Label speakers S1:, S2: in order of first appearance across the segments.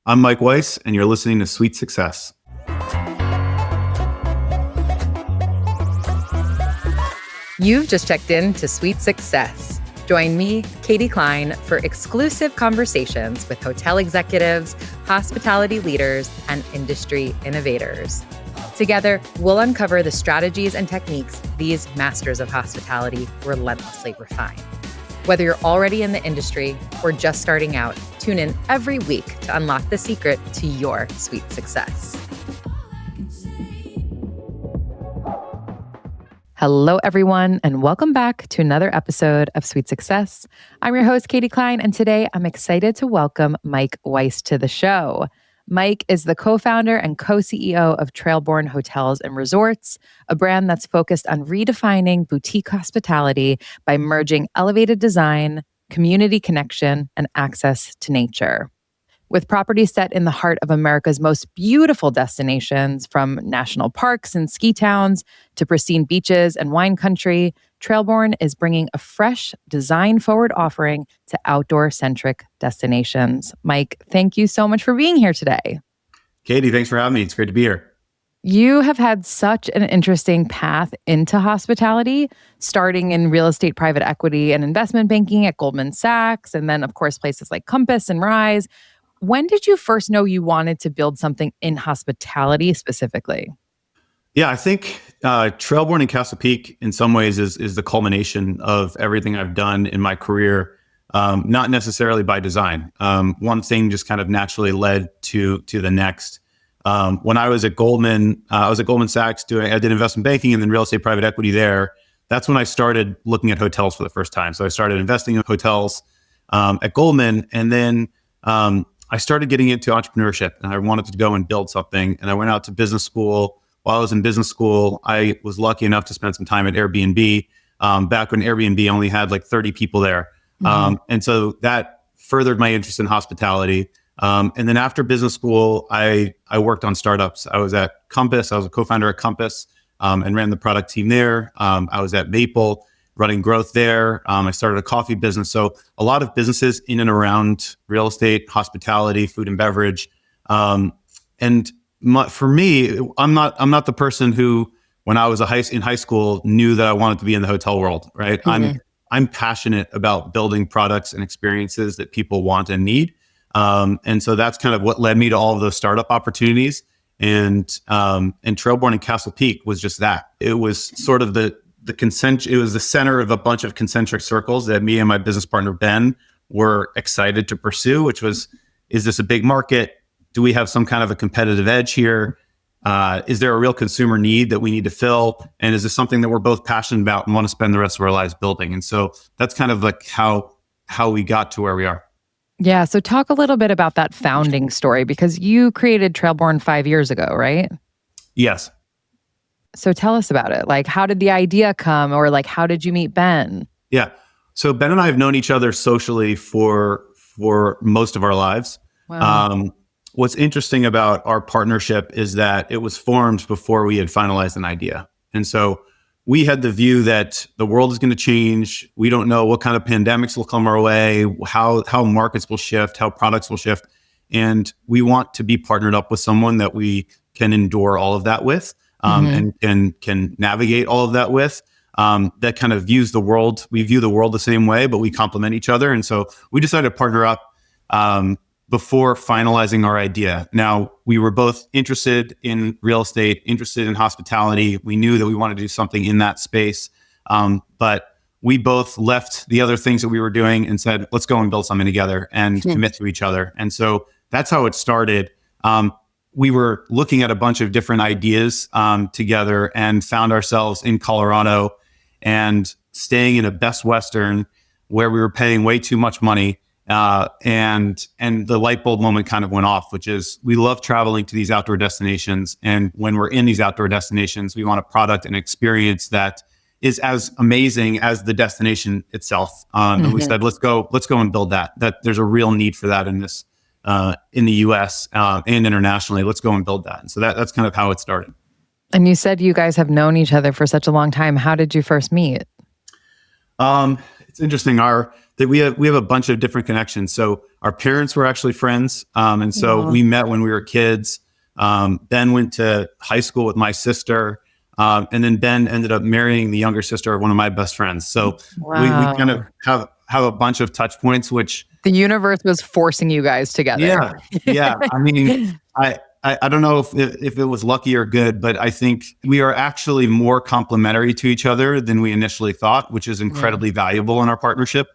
S1: I'm Mike Weiss, and you're listening to Sweet Success.
S2: You've just checked in to Sweet Success. Join me, Katie Cline, for exclusive conversations with hotel executives, hospitality leaders, and industry innovators. Together, we'll uncover the strategies and techniques these masters of hospitality relentlessly refine. Whether you're already in the industry or just starting out, tune in every week to unlock the secret to your sweet success. Hello, everyone, and welcome back to another episode of Sweet Success. I'm your host, Katie Cline, and today I'm excited to welcome Mike Weiss to the show. Mike is the co-founder and co-CEO of Trailborn Hotels and Resorts, a brand that's focused on redefining boutique hospitality by merging elevated design, community connection, and access to nature. With properties set in the heart of America's most beautiful destinations, from national parks and ski towns to pristine beaches and wine country, Trailborn is bringing a fresh, design-forward offering to outdoor-centric destinations. Mike, thank you so much for being here today.
S1: Katie, thanks for having me. It's great to be here.
S2: You have had such an interesting path into hospitality, starting in real estate, private equity, and investment banking at Goldman Sachs, and then, of course, places like Compass and Rise. When did you first know you wanted to build something in hospitality specifically?
S1: Yeah, I think Trailborn and Castle Peak in some ways is the culmination of everything I've done in my career, not necessarily by design. One thing just kind of naturally led to the next. When I was at Goldman Sachs I did investment banking and then real estate private equity there. That's when I started looking at hotels for the first time. So I started investing in hotels at Goldman, and then I started getting into entrepreneurship, and I wanted to go and build something. And I went out to business school. While I was in business school, I was lucky enough to spend some time at Airbnb, back when Airbnb only had like 30 people there. And so that furthered my interest in hospitality. And then after business school, I worked on startups. I was at Compass. I was a co-founder at Compass and ran the product team there. I was at Maple, running growth there. I started a coffee business. So a lot of businesses in and around real estate, hospitality, food and beverage. For me, I'm not the person who, when I was in high school, knew that I wanted to be in the hotel world, right? Mm-hmm. I'm passionate about building products and experiences that people want and need. And so that's kind of what led me to all of those startup opportunities. And Trailborn and Castle Peak was just that. It was sort of it was the center of a bunch of concentric circles that me and my business partner, Ben, were excited to pursue, which was, is this a big market? Do we have some kind of a competitive edge here? Is there a real consumer need that we need to fill? And is this something that we're both passionate about and want to spend the rest of our lives building? And so that's kind of like how we got to where we are.
S2: Yeah. So talk a little bit about that founding story, because you created Trailborn 5 years ago, right?
S1: Yes.
S2: So tell us about it. Like, how did the idea come, or like, how did you meet Ben?
S1: Yeah. So Ben and I have known each other socially for most of our lives.
S2: Wow.
S1: What's interesting about our partnership is that it was formed before we had finalized an idea. And so we had the view that the world is going to change. We don't know what kind of pandemics will come our way, how markets will shift, how products will shift. And we want to be partnered up with someone that we can endure all of that with. And can navigate all of that with, that kind of views the world. We view the world the same way, but we complement each other. And so we decided to partner up before finalizing our idea. Now, we were both interested in real estate, interested in hospitality. We knew that we wanted to do something in that space. But we both left the other things that we were doing and said, let's go and build something together and commit to each other. And so that's how it started. We were looking at a bunch of different ideas together and found ourselves in Colorado and staying in a Best Western where we were paying way too much money. And the light bulb moment kind of went off, which is we love traveling to these outdoor destinations. And when we're in these outdoor destinations, we want a product and experience that is as amazing as the destination itself. And we said, let's go and build that there's a real need for that in this, in the US and internationally. Let's go and build that. And so that's kind of how it started.
S2: And you said you guys have known each other for such a long time. How did you first meet?
S1: It's interesting. That we have a bunch of different connections. So our parents were actually friends, and so we met when we were kids. Ben went to high school with my sister, and then Ben ended up marrying the younger sister of one of my best friends. So we kind of have a bunch of touch points, which
S2: the universe was forcing you guys together.
S1: Yeah. I mean, I don't know if it was lucky or good, but I think we are actually more complementary to each other than we initially thought, which is incredibly valuable in our partnership.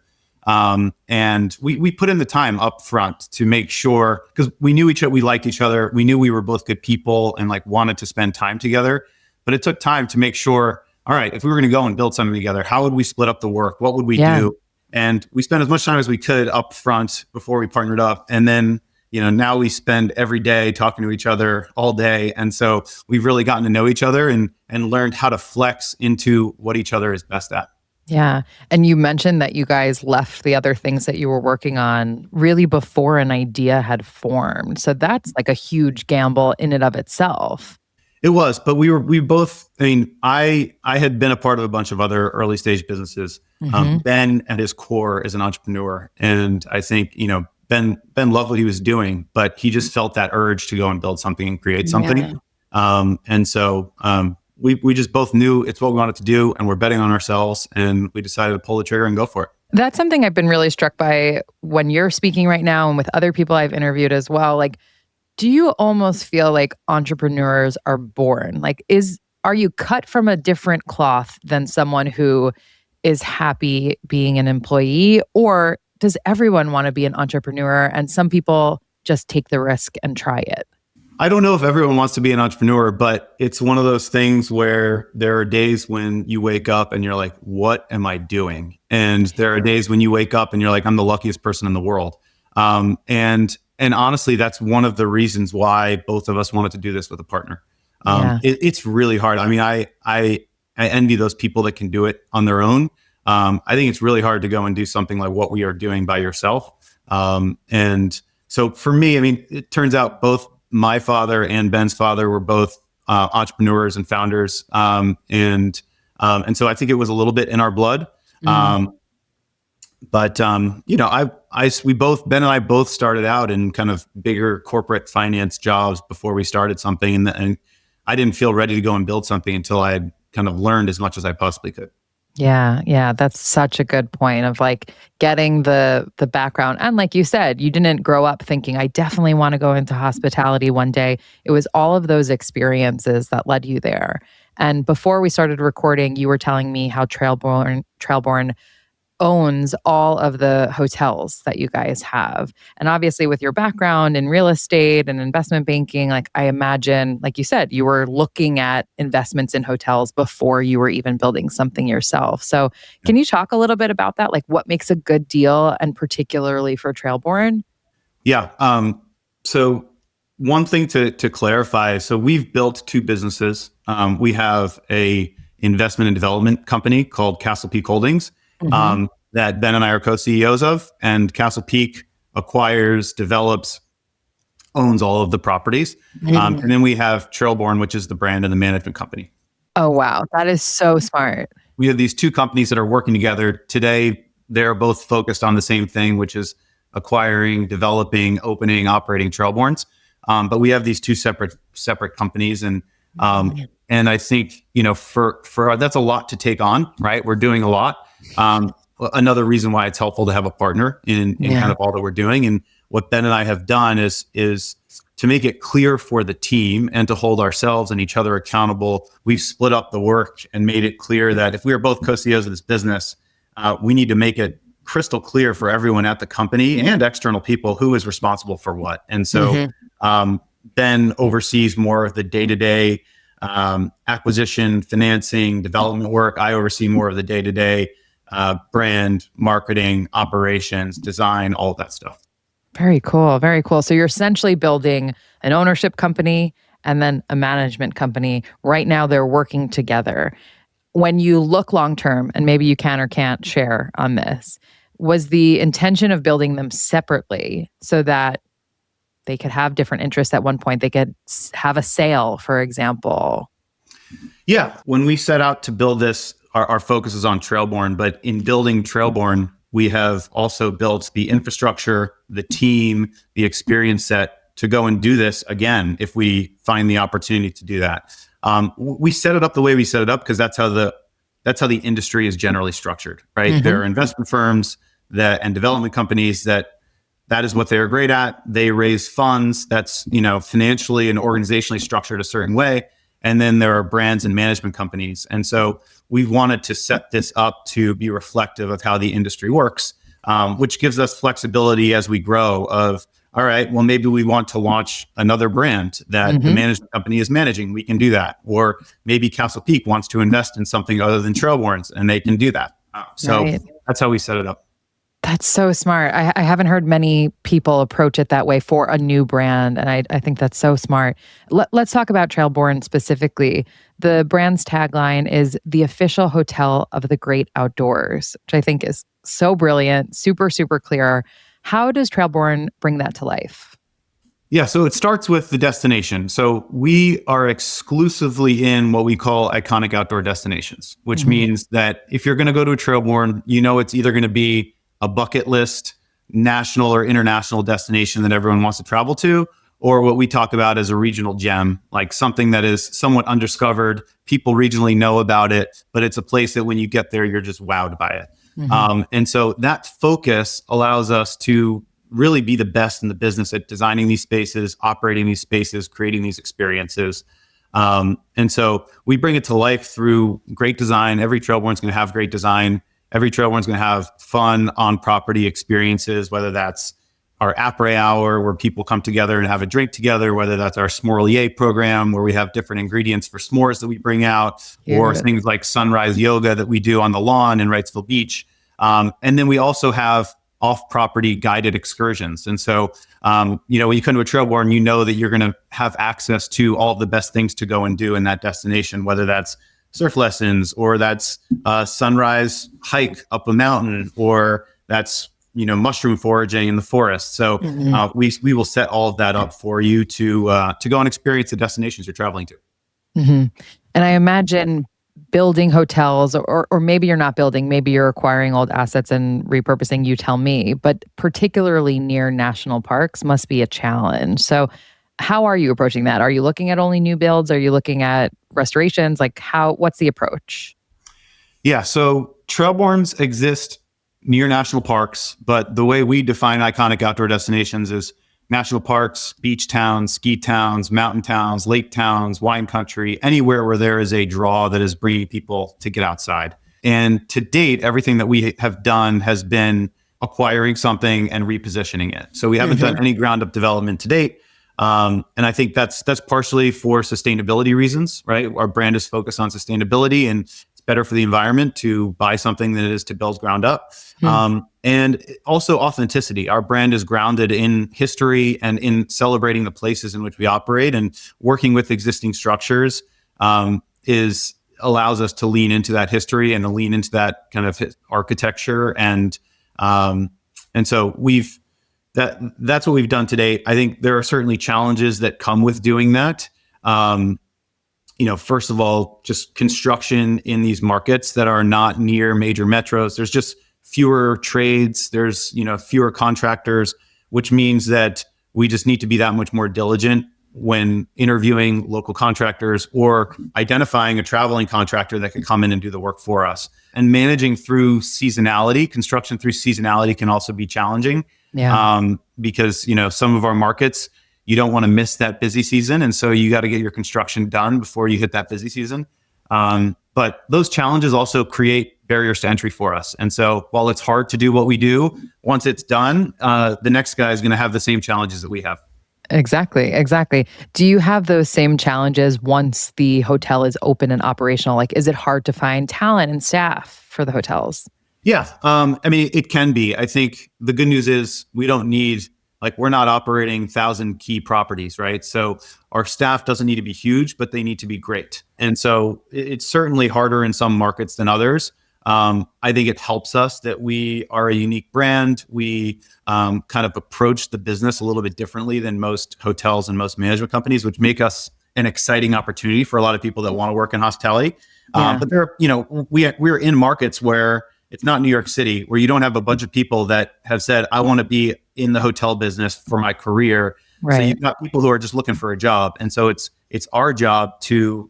S1: And we put in the time up front to make sure, because we knew we liked each other. We knew we were both good people and like wanted to spend time together, but it took time to make sure, all right, if we were going to go and build something together, how would we split up the work? What would we do? And we spent as much time as we could up front before we partnered up. And then, now we spend every day talking to each other all day. And so we've really gotten to know each other and learned how to flex into what each other is best at.
S2: Yeah. And you mentioned that you guys left the other things that you were working on really before an idea had formed. So that's like a huge gamble in and of itself.
S1: It was, but we both, I had been a part of a bunch of other early stage businesses. Ben at his core is an entrepreneur. And I think, Ben loved what he was doing, but he just felt that urge to go and build something and create something. And so we just both knew it's what we wanted to do, and we're betting on ourselves, and we decided to pull the trigger and go for it.
S2: That's something I've been really struck by when you're speaking right now and with other people I've interviewed as well. Like, do you almost feel like entrepreneurs are born? Like, are you cut from a different cloth than someone who is happy being an employee? Or does everyone want to be an entrepreneur and some people just take the risk and try it?
S1: I don't know if everyone wants to be an entrepreneur, but it's one of those things where there are days when you wake up and you're like, what am I doing? And there are days when you wake up and you're like, I'm the luckiest person in the world. And honestly, that's one of the reasons why both of us wanted to do this with a partner. It's really hard. I mean, I envy those people that can do it on their own. I think it's really hard to go and do something like what we are doing by yourself. And so for me, I mean, it turns out both my father and Ben's father were both entrepreneurs and founders. And so I think it was a little bit in our blood. But Ben and I both started out in kind of bigger corporate finance jobs before we started something. And I didn't feel ready to go and build something until I had kind of learned as much as I possibly could.
S2: Yeah. That's such a good point of like getting the background. And like you said, you didn't grow up thinking, I definitely want to go into hospitality one day. It was all of those experiences that led you there. And before we started recording, you were telling me how Trailborn owns all of the hotels that you guys have. And obviously with your background in real estate and investment banking, like I imagine, like you said, you were looking at investments in hotels before you were even building something yourself. So can you talk a little bit about that? Like what makes a good deal, and particularly for Trailborn?
S1: Yeah. So one thing to clarify, so we've built two businesses. We have a investment and development company called Castle Peak Holdings. That Ben and I are co-CEOs of, and Castle Peak acquires, develops, owns all of the properties. And then we have Trailborn, which is the brand and the management company.
S2: Oh, wow. That is so smart.
S1: We have these two companies that are working together. Today, they're both focused on the same thing, which is acquiring, developing, opening, operating Trailborns. But we have these two separate companies. And I think, for that's a lot to take on, right? We're doing a lot. Another reason why it's helpful to have a partner in kind of all that we're doing. And what Ben and I have done is to make it clear for the team and to hold ourselves and each other accountable. We've split up the work and made it clear that if we are both co-CEOs of this business, we need to make it crystal clear for everyone at the company and external people who is responsible for what. And so Ben oversees more of the day-to-day acquisition, financing, development work. I oversee more of the day-to-day brand, marketing, operations, design, all of that stuff.
S2: Very cool. Very cool. So you're essentially building an ownership company and then a management company. Right now, they're working together. When you look long-term, and maybe you can or can't share on this, was the intention of building them separately so that they could have different interests at one point? They could have a sale, for example.
S1: Yeah. When we set out to build this, our focus is on Trailborn, but in building Trailborn, we have also built the infrastructure, the team, the experience set to go and do this again if we find the opportunity to do that. We set it up the way we set it up because that's how the industry is generally structured, right? There are investment firms and development companies that is what they're great at. They raise funds that's, financially and organizationally structured a certain way. And then there are brands and management companies. And so we've wanted to set this up to be reflective of how the industry works, which gives us flexibility as we grow of, all right, well, maybe we want to launch another brand that the management company is managing. We can do that. Or maybe Castle Peak wants to invest in something other than Trailborns, and they can do that. So that's how we set it up.
S2: That's so smart. I haven't heard many people approach it that way for a new brand. And I think that's so smart. Let's talk about Trailborn specifically. The brand's tagline is the official hotel of the great outdoors, which I think is so brilliant, super, super clear. How does Trailborn bring that to life?
S1: Yeah, so it starts with the destination. So we are exclusively in what we call iconic outdoor destinations, which means that if you're going to go to a Trailborn, it's either going to be a bucket list, national or international destination that everyone wants to travel to, or what we talk about as a regional gem, like something that is somewhat undiscovered. People regionally know about it, but it's a place that when you get there, you're just wowed by it. And so that focus allows us to really be the best in the business at designing these spaces, operating these spaces, creating these experiences. And so we bring it to life through great design. Every Trailborn is going to have great design. Every Trailborn is going to have fun on-property experiences, whether that's our après hour where people come together and have a drink together, whether that's our S'morelier program where we have different ingredients for s'mores that we bring out, or things like sunrise yoga that we do on the lawn in Wrightsville Beach. And then we also have off-property guided excursions. And so, when you come to a Trailborn, you know that you're going to have access to all of the best things to go and do in that destination, whether that's surf lessons, or that's a sunrise hike up a mountain, or that's, mushroom foraging in the forest. So we will set all of that up for you to go and experience the destinations you're traveling to.
S2: And I imagine building hotels, or maybe you're not building, maybe you're acquiring old assets and repurposing, you tell me, but particularly near national parks must be a challenge. So how are you approaching that? Are you looking at only new builds? Are you looking at restorations? What's the approach?
S1: Yeah, so Trailborns exist near national parks, but the way we define iconic outdoor destinations is national parks, beach towns, ski towns, mountain towns, lake towns, wine country, anywhere where there is a draw that is bringing people to get outside. And to date, everything that we have done has been acquiring something and repositioning it. So we haven't done any ground up development to date. And I think that's partially for sustainability reasons, right? Our brand is focused on sustainability, and it's better for the environment to buy something than it is to build ground up. And also authenticity. Our brand is grounded in history and in celebrating the places in which we operate, and working with existing structures allows us to lean into that history and to lean into that kind of architecture. And so that's what we've done today. I think there are certainly challenges that come with doing that. First of all, just construction in these markets that are not near major metros. There's just fewer trades. There's, fewer contractors, which means that we just need to be that much more diligent when interviewing local contractors or identifying a traveling contractor that can come in and do the work for us. And managing through seasonality, construction through seasonality can also be challenging. Because, some of our markets, you don't want to miss that busy season. And so you got to get your construction done before you hit that busy season. But those challenges also create barriers to entry for us. And so while it's hard to do what we do, once it's done, the next guy is going to have the same challenges that we have.
S2: Exactly. Do you have those same challenges once the hotel is open and operational? Is it hard to find talent and staff for the hotels?
S1: Yeah. It can be. I think the good news is we don't need, we're not operating 1,000 key properties, right? So our staff doesn't need to be huge, but they need to be great. And so it's certainly harder in some markets than others. I think it helps us that we are a unique brand. We kind of approach the business a little bit differently than most hotels and most management companies, which make us an exciting opportunity for a lot of people that want to work in hospitality.
S2: Yeah.
S1: But there, we're in markets where it's not New York City, where you don't have a bunch of people that have said, I want to be in the hotel business for my career. So
S2: Right.
S1: you've got people who are just looking for a job. And so it's our job to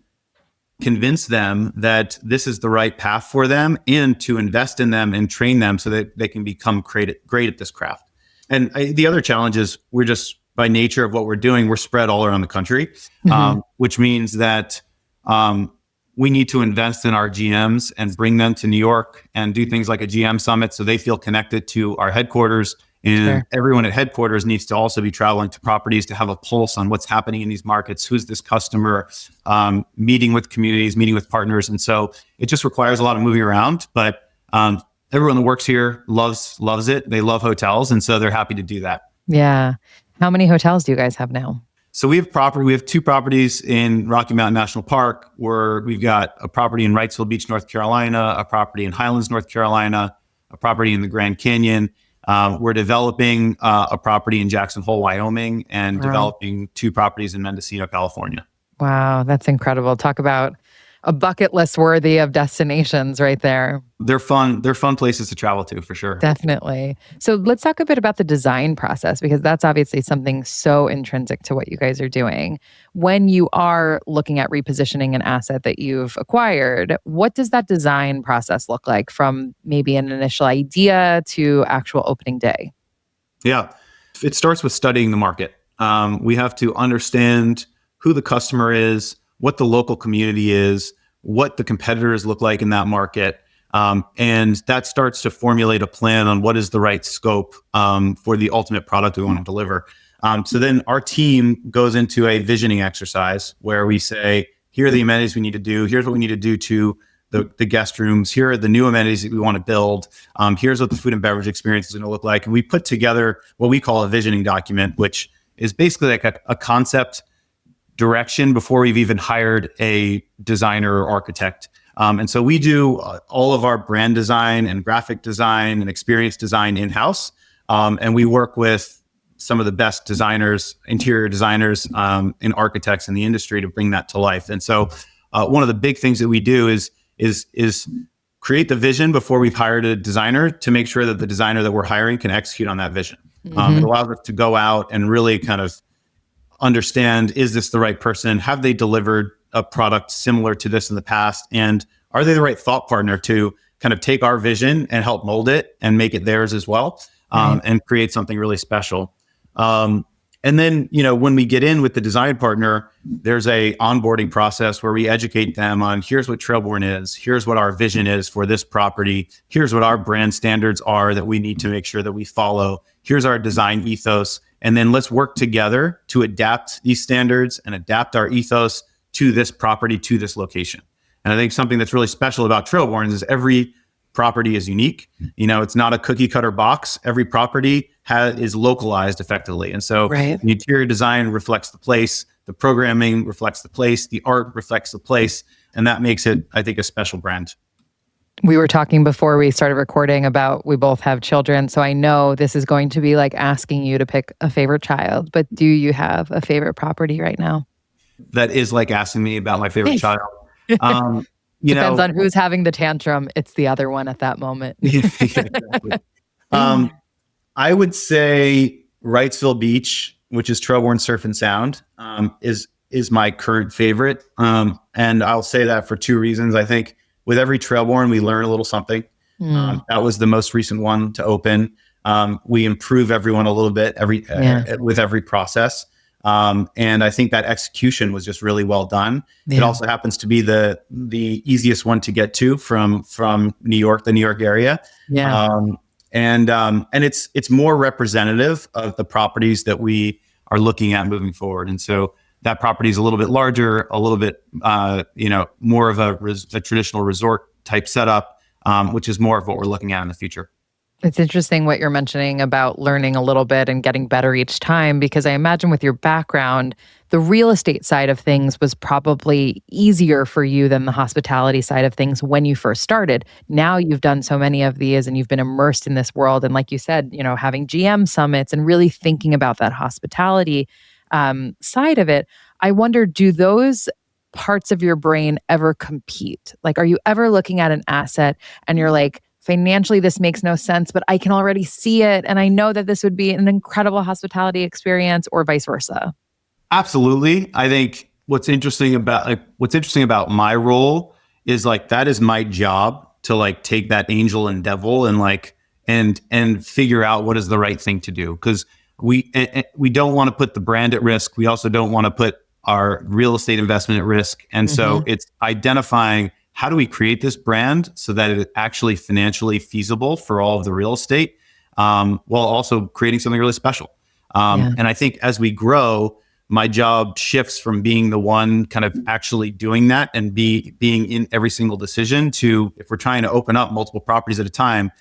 S1: convince them that this is the right path for them and to invest in them and train them so that they can become great at this craft. And the other challenge is we're just, by nature of what we're doing, we're spread all around the country, which means that we need to invest in our GMs and bring them to New York and do things like a GM summit so they feel connected to our headquarters. And everyone at headquarters needs to also be traveling to properties to have a pulse on what's happening in these markets. Who's this customer? Meeting with communities, meeting with partners. And so it just requires a lot of moving around. But everyone that works here loves it. They love hotels. And so they're happy to do that.
S2: Yeah. How many hotels do you guys have now?
S1: So we have two properties in Rocky Mountain National Park, where we've got a property in Wrightsville Beach, North Carolina, a property in Highlands, North Carolina, a property in the Grand Canyon. We're developing a property in Jackson Hole, Wyoming, and developing two properties in Mendocino, California.
S2: Wow, that's incredible. Talk about a bucket list worthy of destinations right there.
S1: They're fun. They're fun places to travel to, for sure.
S2: Definitely. So let's talk a bit about the design process, because that's obviously something so intrinsic to what you guys are doing. When you are looking at repositioning an asset that you've acquired, what does that design process look like from maybe an initial idea to actual opening day?
S1: Yeah, it starts with studying the market. We have to understand who the customer is, what the local community is, what the competitors look like in that market. And that starts to formulate a plan on what is the right scope for the ultimate product we want to deliver. So then our team goes into a visioning exercise where we say, here are the amenities we need to do. Here's what we need to do to the guest rooms. Here are the new amenities that we want to build. Here's what the food and beverage experience is going to look like. And we put together what we call a visioning document, which is basically like a concept direction before we've even hired a designer or architect. And so we do all of our brand design and graphic design and experience design in-house. And we work with some of the best designers, interior designers, and architects in the industry to bring that to life. And so one of the big things that we do is create the vision before we've hired a designer to make sure that the designer that we're hiring can execute on that vision. It allows us to go out and really kind of understand, is this the right person? Have they delivered a product similar to this in the past? And are they the right thought partner to kind of take our vision and help mold it and make it theirs as well, and create something really special? And then, when we get in with the design partner, there's a onboarding process where we educate them on, here's what Trailborn is, here's what our vision is for this property, here's what our brand standards are that we need to make sure that we follow, here's our design ethos, and then let's work together to adapt these standards and adapt our ethos to this property, to this location. And I think something that's really special about Trailborn is every property is unique. It's not a cookie cutter box. Every property is localized effectively. And so the interior design reflects the place, the programming reflects the place, the art reflects the place. And that makes it, I think, a special brand.
S2: We were talking before we started recording about we both have children. So I know this is going to be like asking you to pick a favorite child, but do you have a favorite property right now?
S1: That is like asking me about my favorite child.
S2: Depends on who's having the tantrum. It's the other one at that moment.
S1: Exactly. I would say Wrightsville Beach, which is Trailborn Surf and Sound, is my current favorite. And I'll say that for two reasons. I think with every Trailborn, we learn a little something. That was the most recent one to open. We improve everyone a little bit with every process. And I think that execution was just really well done. Yeah. It also happens to be the easiest one to get to from New York, the New York area.
S2: Yeah.
S1: And it's more representative of the properties that we are looking at moving forward. And so that property is a little bit larger, a little bit, more of a traditional resort type setup, which is more of what we're looking at in the future.
S2: It's interesting what you're mentioning about learning a little bit and getting better each time, because I imagine with your background, the real estate side of things was probably easier for you than the hospitality side of things when you first started. Now you've done so many of these and you've been immersed in this world. And like you said, having GM summits and really thinking about that hospitality side of it. I wonder, do those parts of your brain ever compete? Like, are you ever looking at an asset and you're like, financially, this makes no sense, but I can already see it. And I know that this would be an incredible hospitality experience, or vice versa?
S1: Absolutely. I think what's interesting about my role is like that is my job to like take that angel and devil and like and figure out what is the right thing to do, because we don't want to put the brand at risk. We also don't want to put our real estate investment at risk. And so it's identifying, how do we create this brand so that it is actually financially feasible for all of the real estate, while also creating something really special. And I think as we grow, my job shifts from being the one kind of actually doing that and being in every single decision to, if we're trying to open up multiple properties at a time,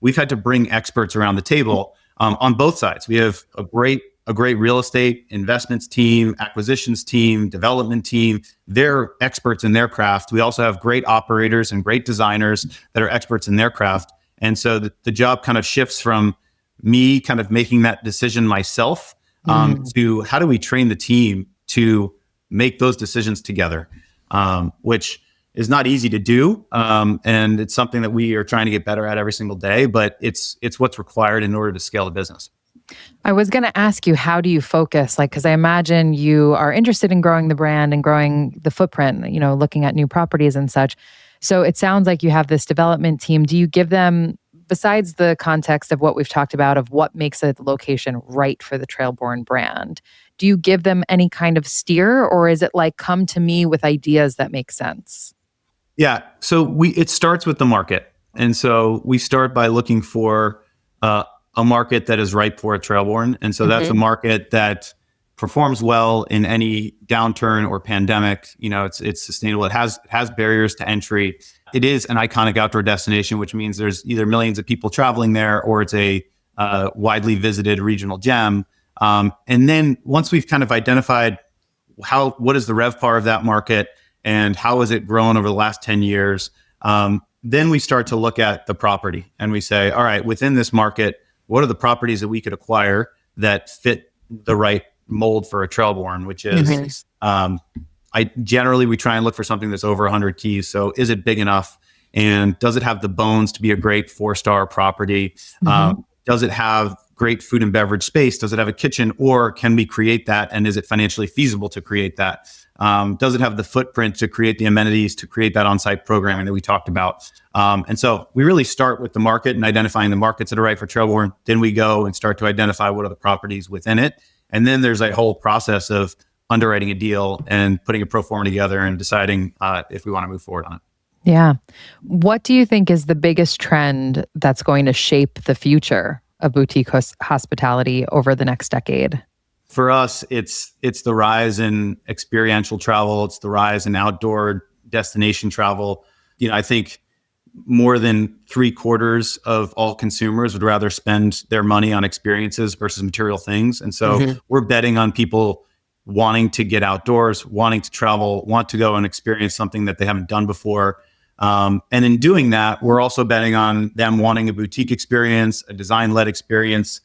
S1: we've had to bring experts around the table on both sides. We have a great real estate investments team, acquisitions team, development team. They're experts in their craft. We also have great operators and great designers that are experts in their craft. And so the job kind of shifts from me kind of making that decision myself to how do we train the team to make those decisions together, which is not easy to do. And it's something that we are trying to get better at every single day, but it's what's required in order to scale the business.
S2: I was going to ask you, how do you focus? Like, because I imagine you are interested in growing the brand and growing the footprint, looking at new properties and such. So it sounds like you have this development team. Do you give them, besides the context of what we've talked about, of what makes a location right for the Trailborn brand, do you give them any kind of steer, or is it like, come to me with ideas that make sense?
S1: Yeah. So it starts with the market. And so we start by looking for a market that is ripe for a Trailborn. And so that's a market that performs well in any downturn or pandemic. It's sustainable. It has barriers to entry. It is an iconic outdoor destination, which means there's either millions of people traveling there, or it's a widely visited regional gem. And then once we've kind of identified what is the RevPAR of that market and how has it grown over the last 10 years, then we start to look at the property and we say, all right, within this market, what are the properties that we could acquire that fit the right mold for a Trailborn, which is, we try and look for something that's over 100 keys. So is it big enough? And does it have the bones to be a great 4-star property? Does it have great food and beverage space? Does it have a kitchen, or can we create that? And is it financially feasible to create that? Does it have the footprint to create the amenities, to create that on-site programming that we talked about? And so we really start with the market and identifying the markets that are right for Trailborn. Then we go and start to identify what are the properties within it. And then there's a whole process of underwriting a deal and putting a pro forma together and deciding if we want to move forward on it.
S2: Yeah. What do you think is the biggest trend that's going to shape the future of boutique hospitality over the next decade?
S1: For us, it's the rise in experiential travel. It's the rise in outdoor destination travel. I think more than 3/4 of all consumers would rather spend their money on experiences versus material things. And so we're betting on people wanting to get outdoors, wanting to travel, want to go and experience something that they haven't done before. And in doing that, we're also betting on them wanting a boutique experience, a design-led experience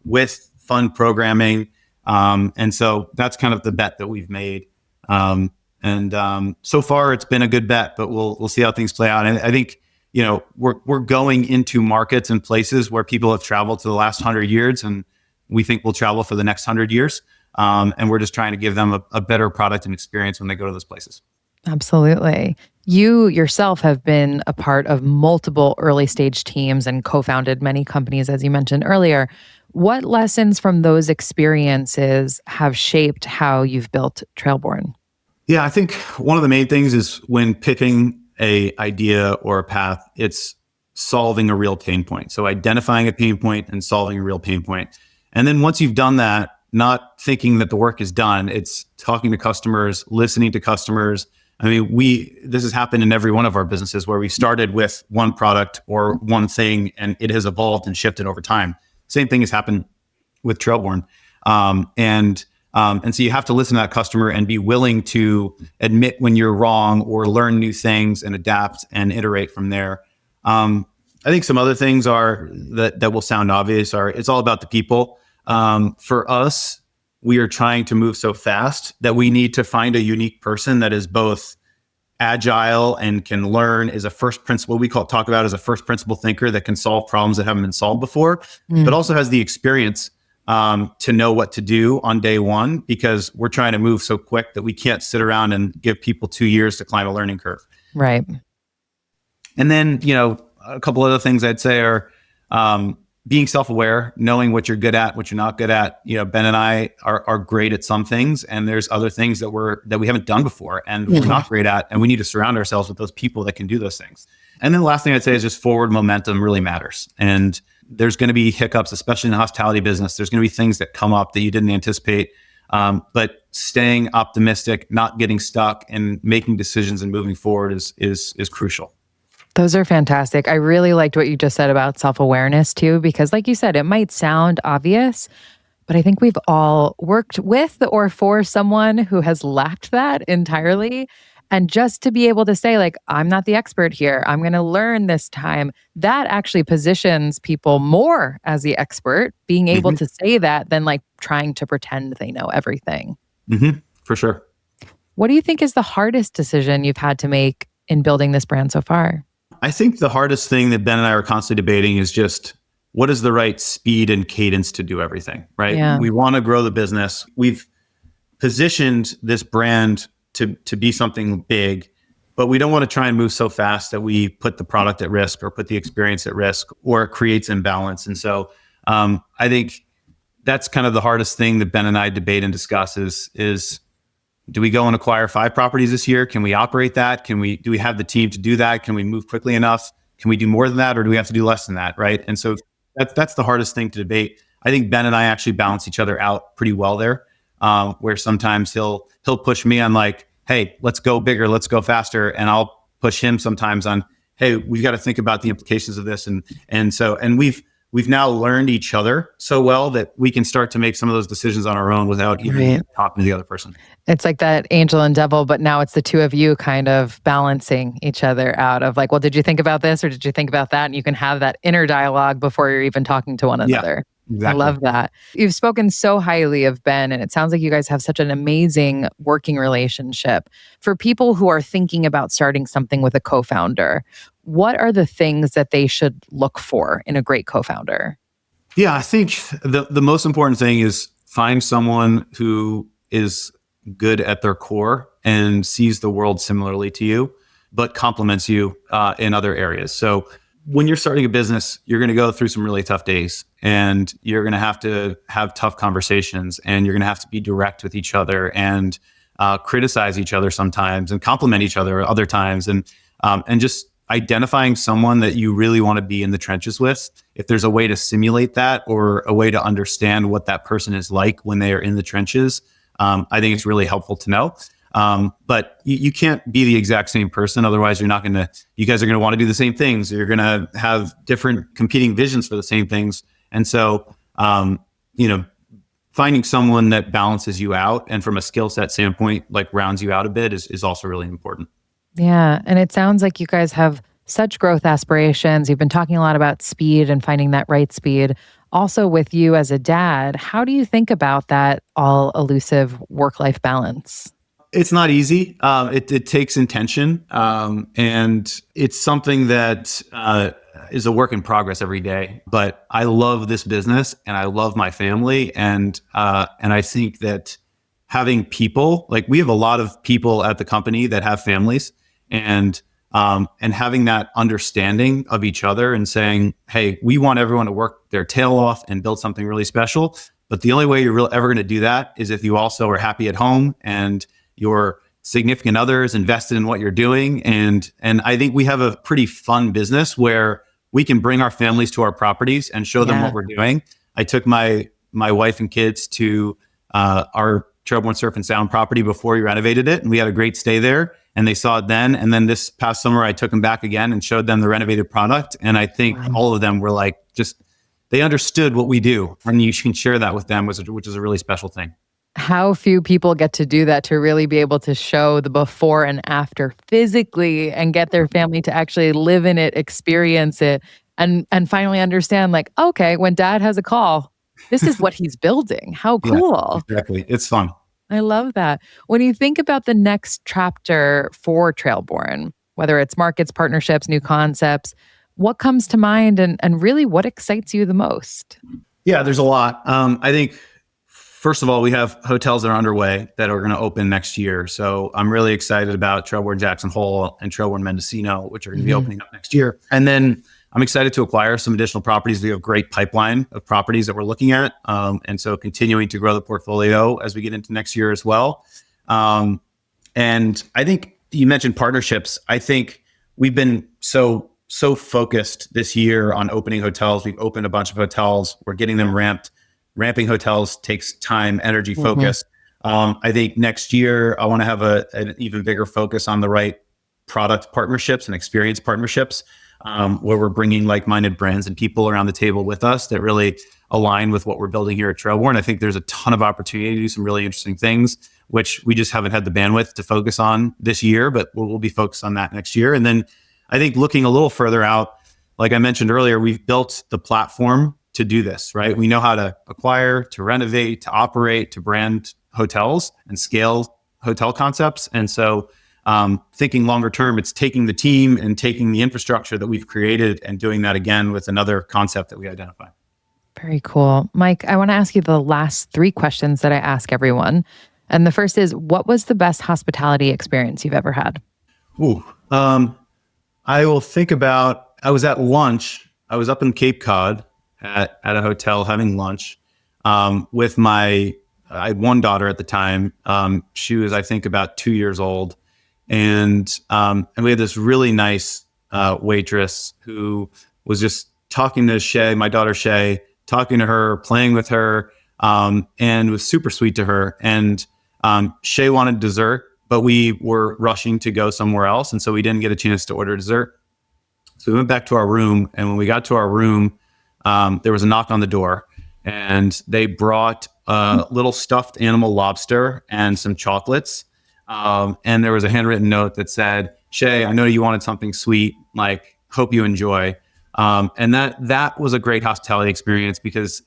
S1: with fun programming. And so that's kind of the bet that we've made. And so far it's been a good bet, but we'll see how things play out. And I think, we're going into markets and places where people have traveled for the last 100 years, and we think we'll travel for the next 100 years. And we're just trying to give them a better product and experience when they go to those places.
S2: Absolutely. You yourself have been a part of multiple early stage teams and co-founded many companies, as you mentioned earlier. What lessons from those experiences have shaped how you've built Trailborn?
S1: Yeah, I think one of the main things is when picking a idea or a path, it's solving a real pain point. So identifying a pain point and solving a real pain point. And then once you've done that, not thinking that the work is done, it's talking to customers, listening to customers. I mean, this has happened in every one of our businesses where we started with one product or one thing, and it has evolved and shifted over time. Same thing has happened with Trailborn. And so you have to listen to that customer and be willing to admit when you're wrong or learn new things and adapt and iterate from there. I think some other things are that will sound obvious are it's all about the people. For us, we are trying to move so fast that we need to find a unique person that is both agile and can learn, is a first principle, talk about as a first principle thinker that can solve problems that haven't been solved before, but also has the experience to know what to do on day one, because we're trying to move so quick that we can't sit around and give people 2 years to climb a learning curve.
S2: Right.
S1: And then, a couple other things I'd say are being self-aware, knowing what you're good at, what you're not good at. Ben and I are great at some things, and there's other things that we haven't done before and we're not great at, and we need to surround ourselves with those people that can do those things. And then the last thing I'd say is just forward momentum really matters. And there's going to be hiccups, especially in the hospitality business. There's going to be things that come up that you didn't anticipate. But staying optimistic, not getting stuck, and making decisions and moving forward is crucial.
S2: Those are fantastic. I really liked what you just said about self-awareness too, because like you said, it might sound obvious, but I think we've all worked with or for someone who has lacked that entirely. And just to be able to say, like, I'm not the expert here, I'm going to learn this time, that actually positions people more as the expert, being able to say that than like trying to pretend they know everything.
S1: For sure.
S2: What do you think is the hardest decision you've had to make in building this brand so far?
S1: I think the hardest thing that Ben and I are constantly debating is just what is the right speed and cadence to do everything, right?
S2: Yeah.
S1: We want to grow the business. We've positioned this brand to be something big, but we don't want to try and move so fast that we put the product at risk or put the experience at risk, or it creates imbalance. And so I think that's kind of the hardest thing that Ben and I debate and discuss is do we go and acquire 5 properties this year? Can we operate that? Do we have the team to do that? Can we move quickly enough? Can we do more than that, or do we have to do less than that? Right. And so that's the hardest thing to debate. I think Ben and I actually balance each other out pretty well there, where sometimes he'll push me on like, hey, let's go bigger, let's go faster. And I'll push him sometimes on, hey, we've got to think about the implications of this. And we've now learned each other so well that we can start to make some of those decisions on our own without even talking to the other person.
S2: It's like that angel and devil, but now it's the two of you kind of balancing each other out of like, well, did you think about this or did you think about that? And you can have that inner dialogue before you're even talking to one another. Exactly. I love that. You've spoken so highly of Ben, and it sounds like you guys have such an amazing working relationship. For people who are thinking about starting something with a co-founder, what are the things that they should look for in a great co-founder?
S1: Yeah, I think the most important thing is find someone who is good at their core and sees the world similarly to you, but complements you in other areas. So when you're starting a business, you're going to go through some really tough days, and you're going to have tough conversations, and you're going to have to be direct with each other and criticize each other sometimes and compliment each other other times. And just identifying someone that you really want to be in the trenches with, if there's a way to simulate that or a way to understand what that person is like when they are in the trenches, I think it's really helpful to know. But you can't be the exact same person. Otherwise, you guys are going to want to do the same things. You're going to have different competing visions for the same things. And so, finding someone that balances you out and from a skill set standpoint, like rounds you out a bit is also really important.
S2: Yeah. And it sounds like you guys have such growth aspirations. You've been talking a lot about speed and finding that right speed. Also with you as a dad, how do you think about that all elusive work-life balance?
S1: It's not easy. It takes intention. And it's something that is a work in progress every day. But I love this business and I love my family. And I think that having people, like we have a lot of people at the company that have families, and having that understanding of each other and saying, hey, we want everyone to work their tail off and build something really special. But the only way you're ever going to do that is if you also are happy at home and your significant other is invested in what you're doing. And I think we have a pretty fun business where we can bring our families to our properties and show them what we're doing. I took my wife and kids to our Trailborn Surf and Sound property before we renovated it, and we had a great stay there. And they saw it then. And then this past summer, I took them back again and showed them the renovated product. And I think all of them were like, they understood what we do. And you can share that with them, which is a really special thing.
S2: How few people get to do that, to really be able to show the before and after physically and get their family to actually live in it, experience it, and finally understand like, okay, when dad has a call, this is what he's building. How
S1: Yeah,
S2: cool.
S1: exactly. It's fun.
S2: I love that. When you think about the next chapter for Trailborn, whether it's markets, partnerships, new concepts, what comes to mind and really what excites you the most?
S1: Yeah, there's a lot. I think, first of all, we have hotels that are underway that are going to open next year. So I'm really excited about Trailborn Jackson Hole and Trailborn Mendocino, which are going to be opening up next year. And then I'm excited to acquire some additional properties. We have a great pipeline of properties that we're looking at. And so continuing to grow the portfolio as we get into next year as well. And I think you mentioned partnerships. I think we've been so focused this year on opening hotels. We've opened a bunch of hotels. We're getting them ramped. Ramping hotels takes time, energy, focus. I think next year I want to have an even bigger focus on the right product partnerships and experience partnerships, where we're bringing like-minded brands and people around the table with us that really align with what we're building here at Trailborn. I think there's a ton of opportunity to do some really interesting things, which we just haven't had the bandwidth to focus on this year, but we'll be focused on that next year. And then I think looking a little further out, like I mentioned earlier, we've built the platform to do this, right? We know how to acquire, to renovate, to operate, to brand hotels and scale hotel concepts. And so thinking longer term, it's taking the team and taking the infrastructure that we've created and doing that again with another concept that we identify.
S2: Very cool. Mike, I want to ask you the last three questions that I ask everyone. And the first is, what was the best hospitality experience you've ever had?
S1: Ooh, I will think about, I was at lunch. I was up in Cape Cod at a hotel having lunch with I had one daughter at the time. She was, I think, about 2 years old. And we had this really nice waitress who was just talking to Shay, my daughter Shay, talking to her, playing with her, and was super sweet to her. And Shay wanted dessert, but we were rushing to go somewhere else. And so we didn't get a chance to order dessert. So we went back to our room. And when we got to our room, there was a knock on the door. And they brought a little stuffed animal lobster and some chocolates. And there was a handwritten note that said, "Shay, I know you wanted something sweet, like, hope you enjoy." And that was a great hospitality experience because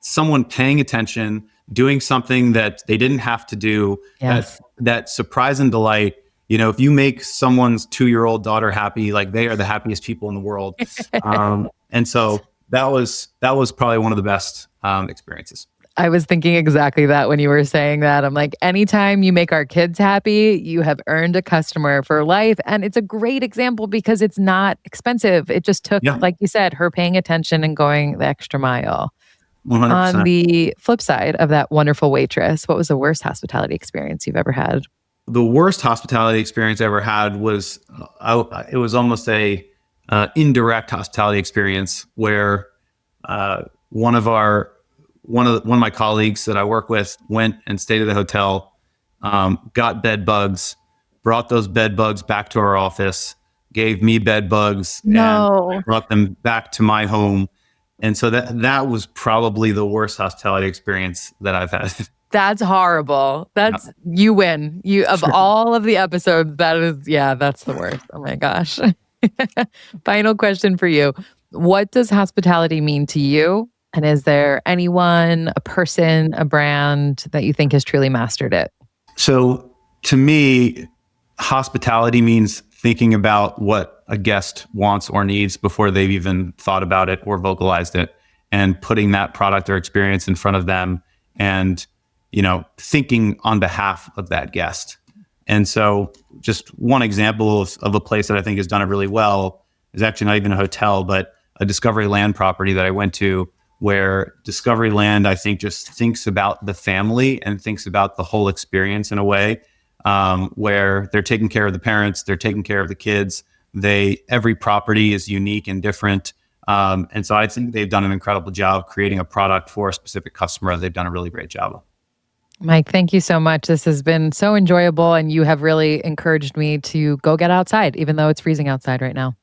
S1: someone paying attention, doing something that they didn't have to do,
S2: Yes.
S1: that surprise and delight. You know, if you make someone's 2-year-old daughter happy, like, they are the happiest people in the world. And so that was probably one of the best experiences.
S2: I was thinking exactly that when you were saying that. I'm like, anytime you make our kids happy, you have earned a customer for life. And it's a great example because it's not expensive. It just took, like you said, her paying attention and going the extra mile.
S1: 100%.
S2: On the flip side of that wonderful waitress, what was the worst hospitality experience you've ever had?
S1: The worst hospitality experience I ever had was, it was almost a indirect hospitality experience where one of my colleagues that I work with went and stayed at the hotel, got bed bugs, brought those bed bugs back to our office, gave me bed bugs, and brought them back to my home. And so that was probably the worst hospitality experience that I've had.
S2: That's horrible. That's you win. You of all of the episodes, that's the worst. Oh my gosh. Final question for you. What does hospitality mean to you? And is there anyone, a person, a brand that you think has truly mastered it?
S1: So to me, hospitality means thinking about what a guest wants or needs before they've even thought about it or vocalized it, and putting that product or experience in front of them and, thinking on behalf of that guest. And so just one example of a place that I think has done it really well is actually not even a hotel, but a Discovery Land property that I went to, where Discovery Land, I think, just thinks about the family and thinks about the whole experience in a way where they're taking care of the parents, they're taking care of the kids. Every property is unique and different. And so I think they've done an incredible job creating a product for a specific customer. They've done a really great job.
S2: Mike, thank you so much. This has been so enjoyable, and you have really encouraged me to go get outside, even though it's freezing outside right now.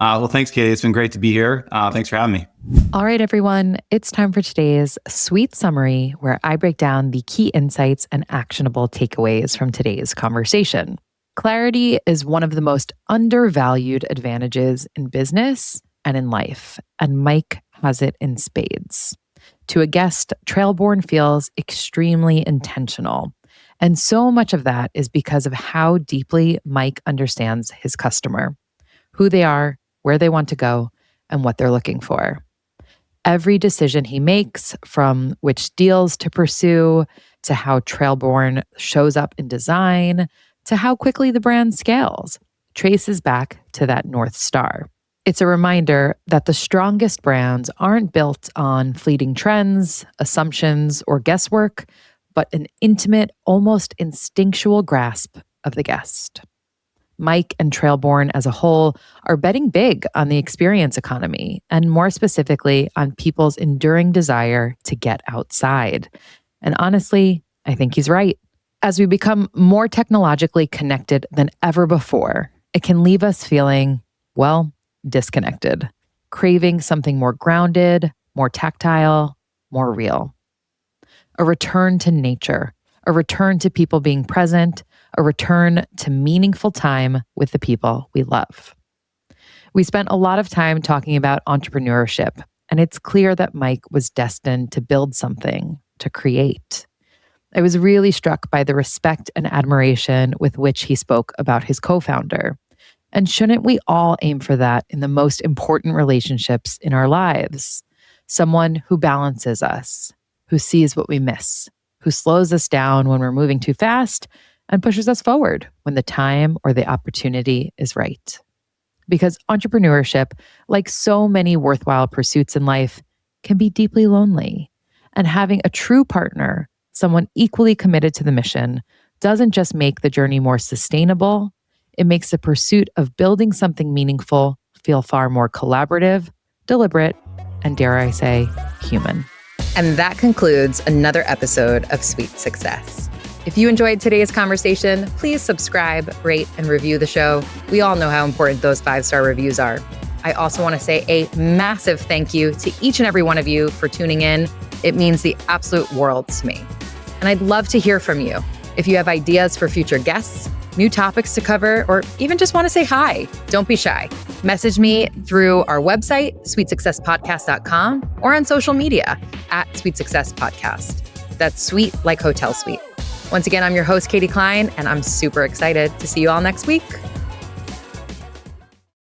S1: Well, thanks, Katie. It's been great to be here. Thanks for having me.
S2: All right, everyone. It's time for today's sweet summary, where I break down the key insights and actionable takeaways from today's conversation. Clarity is one of the most undervalued advantages in business and in life, and Mike has it in spades. To a guest, Trailborn feels extremely intentional. And so much of that is because of how deeply Mike understands his customer, who they are, where they want to go, and what they're looking for. Every decision he makes, from which deals to pursue, to how Trailborn shows up in design, to how quickly the brand scales, traces back to that North Star. It's a reminder that the strongest brands aren't built on fleeting trends, assumptions, or guesswork, but an intimate, almost instinctual grasp of the guest. Mike and Trailborn as a whole are betting big on the experience economy, and more specifically on people's enduring desire to get outside. And honestly, I think he's right. As we become more technologically connected than ever before, it can leave us feeling, well, disconnected, craving something more grounded, more tactile, more real. A return to nature, a return to people being present, a return to meaningful time with the people we love. We spent a lot of time talking about entrepreneurship, and it's clear that Mike was destined to build something, to create. I was really struck by the respect and admiration with which he spoke about his co-founder. And shouldn't we all aim for that in the most important relationships in our lives? Someone who balances us, who sees what we miss, who slows us down when we're moving too fast, and pushes us forward when the time or the opportunity is right. Because entrepreneurship, like so many worthwhile pursuits in life, can be deeply lonely. And having a true partner, someone equally committed to the mission, doesn't just make the journey more sustainable, it makes the pursuit of building something meaningful feel far more collaborative, deliberate, and dare I say, human. And that concludes another episode of Sweet Success. If you enjoyed today's conversation, please subscribe, rate, and review the show. We all know how important those 5-star reviews are. I also want to say a massive thank you to each and every one of you for tuning in. It means the absolute world to me. And I'd love to hear from you. If you have ideas for future guests, new topics to cover, or even just want to say hi, don't be shy. Message me through our website, sweetsuccesspodcast.com, or on social media @sweetsuccesspodcast. That's sweet like hotel suite. Once again, I'm your host, Katie Cline, and I'm super excited to see you all next week.